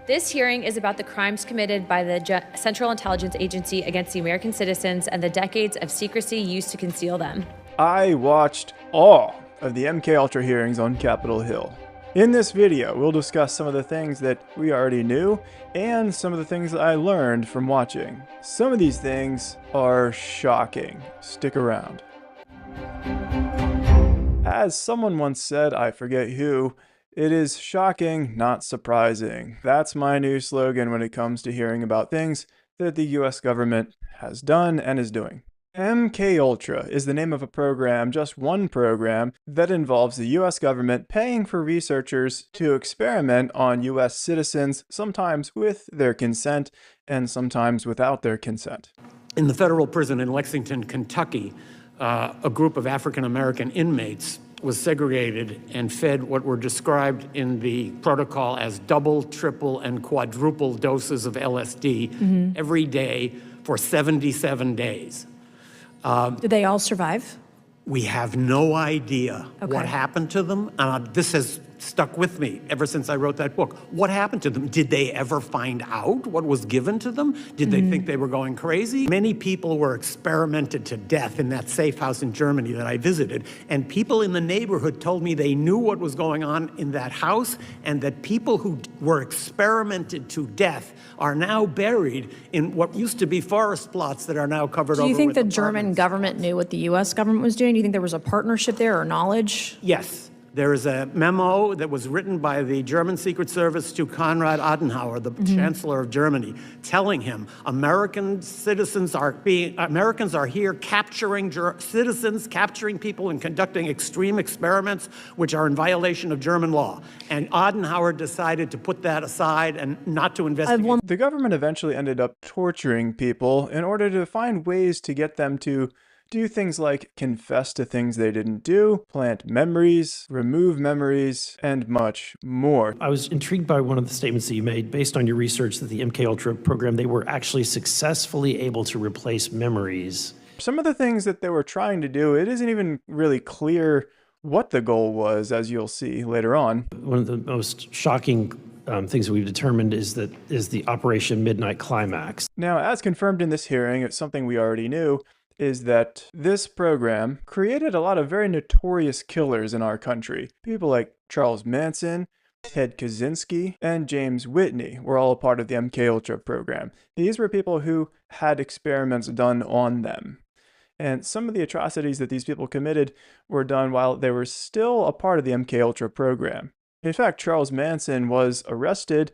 This hearing is about the crimes committed by the Central Intelligence Agency against the American citizens and the decades of secrecy used to conceal them. I watched all of the MKUltra hearings on Capitol Hill. In this video, we'll discuss some of the things that we already knew and some of the things that I learned from watching. Some of these things are shocking. Stick around. As someone once said, I forget who, it is shocking, not surprising. That's my new slogan when it comes to hearing about things that the US government has done and is doing. MKUltra is the name of a program, just one program, that involves the US government paying for researchers to experiment on US citizens, sometimes with their consent and sometimes without their consent. In the federal prison in Lexington, Kentucky, a group of African-American inmates was segregated and fed what were described in the protocol as double, triple, and quadruple doses of LSD every day for 77 days. Did they all survive? We have no idea what happened to them. This has stuck with me ever since I wrote that book. What happened to them? Did they ever find out what was given to them? Did they think they were going crazy? Many people were experimented to death in that safe house in Germany that I visited, and people in the neighborhood told me they knew what was going on in that house, and that people who were experimented to death are now buried in what used to be forest plots that are now covered over with Do you think the apartments. German government knew what the U.S. government was doing? Do you think there was a partnership there or knowledge? Yes. There is a memo that was written by the German Secret Service to Konrad Adenauer, the Chancellor of Germany, telling him Americans are here capturing citizens, capturing people and conducting extreme experiments which are in violation of German law. And Adenauer decided to put that aside and not to investigate. The government eventually ended up torturing people in order to find ways to get them to do things like confess to things they didn't do, plant memories, remove memories, and much more. I was intrigued by one of the statements that you made based on your research that the MKUltra program, they were actually successfully able to replace memories. Some of the things that they were trying to do, it isn't even really clear what the goal was, as you'll see later on. One of the most shocking things that we've determined is the Operation Midnight Climax. Now, as confirmed in this hearing, it's something we already knew, is that this program created a lot of very notorious killers in our country. People like Charles Manson, Ted Kaczynski, and James Whitney were all a part of the MKUltra program. These were people who had experiments done on them. And some of the atrocities that these people committed were done while they were still a part of the MKUltra program. In fact, Charles Manson was arrested